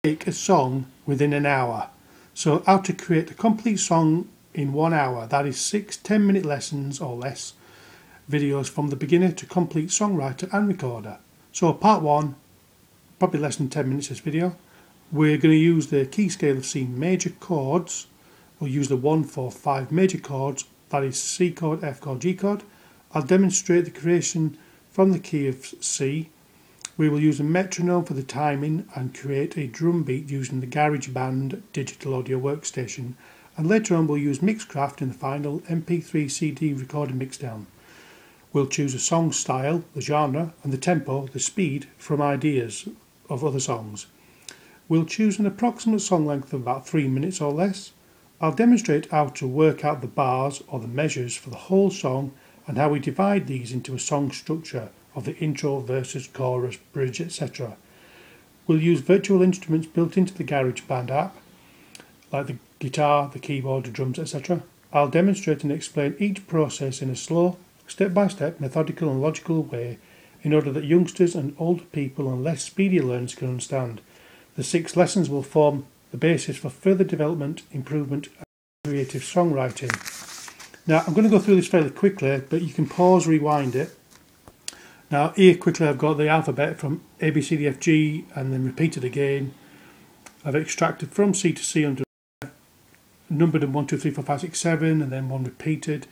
make a song within an hour. So how to create a complete song in 1 hour. That is 6 10-minute lessons or less videos from the beginner to complete songwriter and recorder. So part 1, probably less than 10 minutes this video. We're going to use the key scale of C major chords. We'll use the 1, 4, 5 major chords. That is C chord, F chord, G chord. I'll demonstrate the creation from the key of C. We will use a metronome for the timing and create a drum beat using the GarageBand digital audio workstation. And later on we'll use Mixcraft in the final MP3 CD recording mixdown. We'll choose a song style, the genre, and the tempo, the speed, from ideas of other songs. We'll choose an approximate song length of about 3 minutes or less. I'll demonstrate how to work out the bars or the measures for the whole song and how we divide these into a song structure of the intro, verses, chorus, bridge, etc. We'll use virtual instruments built into the GarageBand app, like the guitar, the keyboard, the drums, etc. I'll demonstrate and explain each process in a slow, step-by-step, methodical and logical way in order that youngsters and older people and less speedy learners can understand. The 6 lessons will form the basis for further development, improvement and creative songwriting. Now I'm going to go through this fairly quickly, but you can pause, rewind it. Now here quickly I've got the alphabet from A, B, C, D, F, G and then repeated again. I've extracted from C to C under numbered in 1, 2, 3, 4, 5, 6, 7 and then one repeated.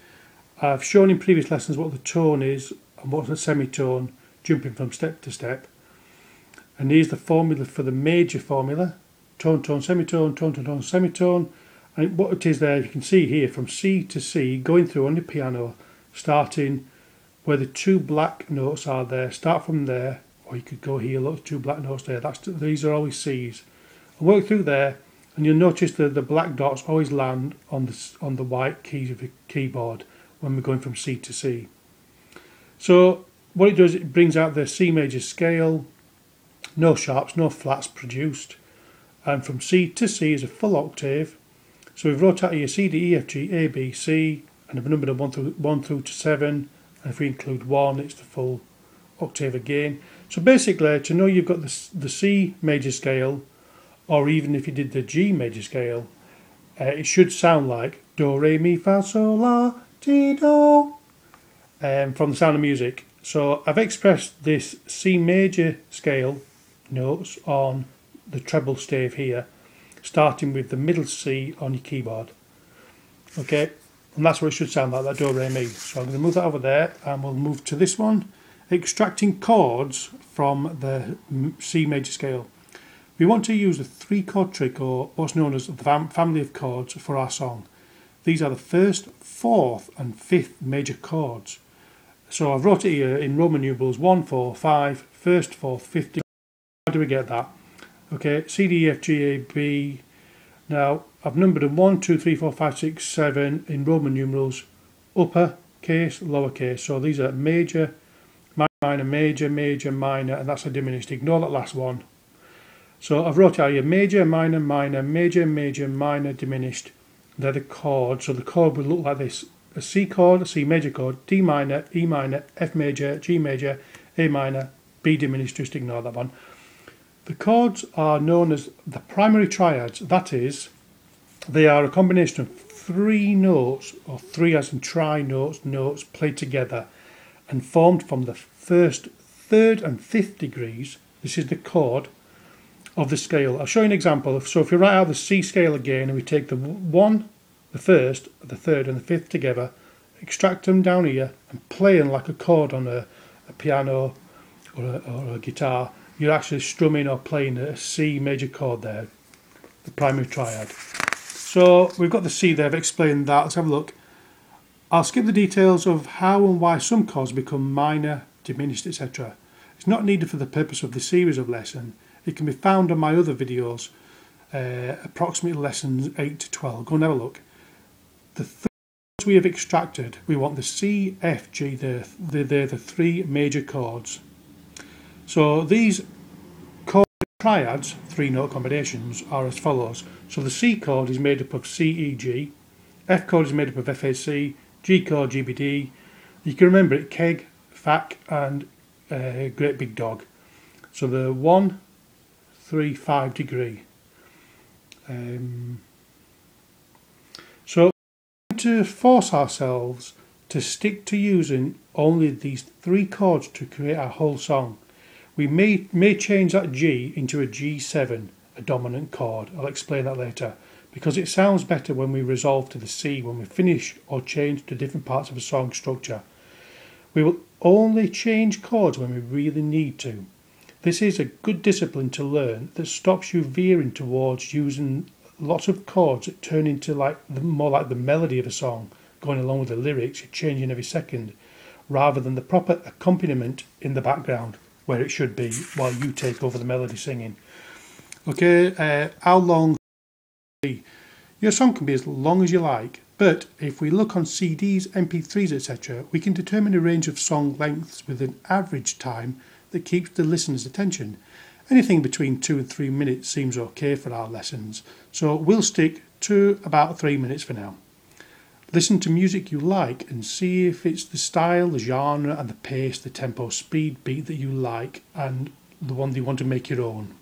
I've shown in previous lessons what the tone is and what's a semitone, jumping from step to step. And here's the formula for the major formula. Tone, tone, semitone, tone, tone, tone, semitone. And what it is there, you can see here from C to C, going through on the piano, starting where the 2 black notes are there. Start from there, or you could go here, look, 2 black notes there. These are always C's. And work through there, and you'll notice that the black dots always land on the white keys of the keyboard when we're going from C to C. So what it does, it brings out the C major scale, no sharps, no flats produced. And from C to C is a full octave. So we've wrote out here C, D, E, F, G, A, B, C, and I've numbered 1 through to 7. And if we include 1, it's the full octave again. So basically, to know you've got the C major scale, or even if you did the G major scale, it should sound like Do, Re, Mi, Fa, Sol, La, Ti, Do, from The Sound of Music. So I've expressed this C major scale notes on the treble stave here, starting with the middle C on your keyboard. Okay, and that's what it should sound like, that Do, Re, Mi. So I'm going to move that over there and we'll move to this one, extracting chords from the C major scale. We want to use a 3-chord trick, or what's known as the family of chords, for our song. These are the 1st, 4th and 5th major chords. So I've wrote it here in Roman numerals 1, 4, 5, 1st, 4th, 5th. How do we get that? Okay, C, D, E, F, G, A, B. Now I've numbered them 1, 2, 3, 4, 5, 6, 7 in Roman numerals, upper case, lower case. So these are major, minor, major, major, minor, and that's a diminished. Ignore that last one. So I've wrote out here major, minor, minor, major, major, minor, diminished. They're the chords. So the chord will look like this: a C chord, a C major chord, D minor, E minor, F major, G major, A minor, B diminished. Just ignore that one. The chords are known as the primary triads. That is, they are a combination of 3 notes, or 3 as in tri notes played together and formed from the 1st, 3rd and 5th degrees. This is the chord of the scale. I'll show you an example. So if you write out the C scale again and we take the 1, the 1st, the 3rd and the 5th together, extract them down here and play them like a chord on a piano or a guitar, you're actually strumming or playing a C major chord there, the primary triad. So we've got the C there, I've explained that. Let's have a look. I'll skip the details of how and why some chords become minor, diminished, etc. It's not needed for the purpose of the series of lesson. It can be found on my other videos, approximately lessons 8 to 12. Go and have a look. The chords we have extracted, we want the C, F, G, they're the 3 major chords. So these chord triads, 3-note combinations, are as follows. So the C chord is made up of C, E, G. F chord is made up of F, A, C. G chord, G, B, D. You can remember it, keg, fac and great big dog. So the 1, 3/5 degree. So to force ourselves to stick to using only these 3 chords to create our whole song. We may change that G into a G7, a dominant chord. I'll explain that later, because it sounds better when we resolve to the C when we finish or change to different parts of a song structure. We will only change chords when we really need to. This is a good discipline to learn that stops you veering towards using lots of chords that turn into more like the melody of a song, going along with the lyrics, you're changing every second, rather than the proper accompaniment in the background, where it should be, while you take over the melody singing. Okay, how long? Your song can be as long as you like, but if we look on CDs, MP3s, etc., we can determine a range of song lengths with an average time that keeps the listener's attention. Anything between 2 and 3 minutes seems okay for our lessons, so we'll stick to about 3 minutes for now. Listen to music you like and see if it's the style, the genre and the pace, the tempo, speed, beat that you like and the one that you want to make your own.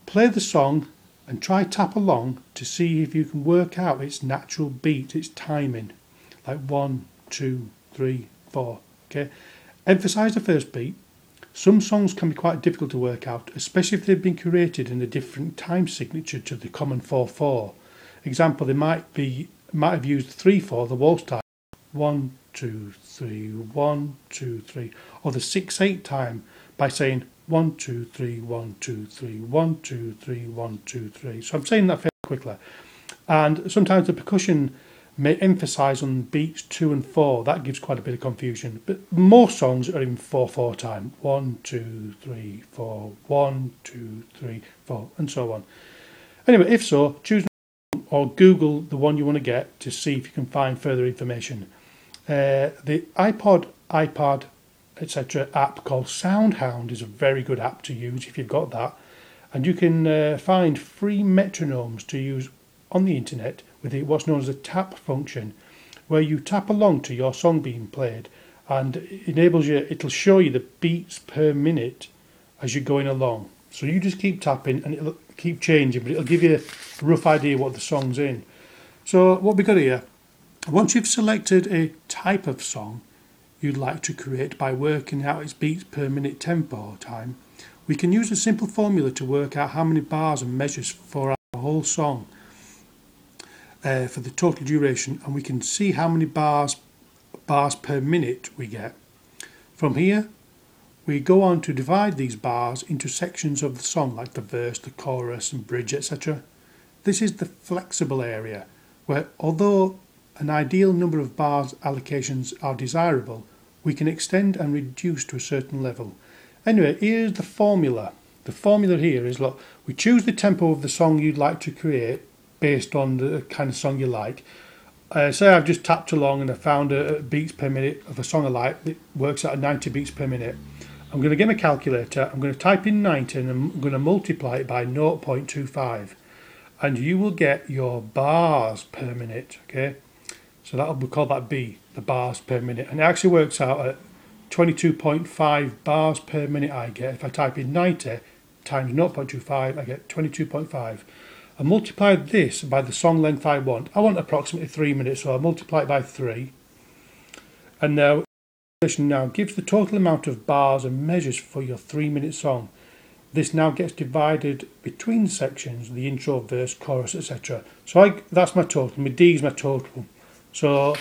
Play the song and try tap along to see if you can work out its natural beat, its timing, like 1, 2, 3, 4. Okay, emphasize the first beat. Some songs can be quite difficult to work out, especially if they've been created in a different time signature to the common 4/4. Example, they might have used 3/4, the waltz time, 1, 2, 3, 1, 2, 3, or the 6/8 time by saying 1, 2, 3, 1, 2, 3, 1, 2, 3, 1, 2, 3. So I'm saying that fairly quickly. And sometimes the percussion may emphasise on beats 2 and 4. That gives quite a bit of confusion. But most songs are in 4/4 time. 1, 2, 3, 4, 1, 2, 3, 4, and so on. Anyway, if so, choose or Google the one you want to get to see if you can find further information. The iPod, etc. app called SoundHound is a very good app to use if you've got that. And you can find free metronomes to use on the internet with what's known as a tap function, where you tap along to your song being played and it'll show you the beats per minute as you're going along. So you just keep tapping and it'll keep changing, but it'll give you a rough idea what the song's in. So what we got here, once you've selected a type of song you'd like to create by working out its beats per minute tempo time, we can use a simple formula to work out how many bars and measures for our whole song for the total duration, and we can see how many bars per minute we get. From here we go on to divide these bars into sections of the song, like the verse, the chorus and bridge, etc. This is the flexible area, where although an ideal number of bars allocations are desirable, we can extend and reduce to a certain level. Anyway, here's the formula. The formula here is, look, we choose the tempo of the song you'd like to create based on the kind of song you like. Say I've just tapped along and I found a beats per minute of a song I like that works out at 90 beats per minute. I'm going to get my calculator, I'm going to type in 90 and I'm going to multiply it by 0.25 and you will get your bars per minute, okay? So that'll be called that B, the bars per minute, and it actually works out at 22.5 bars per minute I get. If I type in 90 times 0.25, I get 22.5. I multiply this by the song length I want. I want approximately 3 minutes, so I'll multiply it by 3. And now gives the total amount of bars and measures for your 3-minute song. This now gets divided between sections, the intro, verse, chorus, etc. So that's my total. My D is my total. So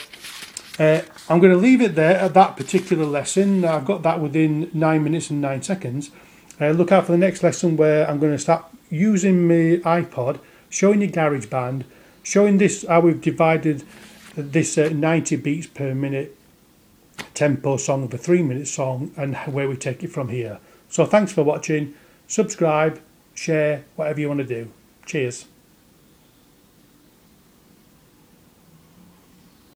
I'm going to leave it there at that particular lesson. I've got that within 9 minutes and 9 seconds. Look out for the next lesson where I'm going to start using my iPod, showing you GarageBand, showing this how we've divided this 90 beats per minute tempo song of a 3-minute song and where we take it from here. So thanks for watching. Subscribe, share, whatever you want to do. Cheers.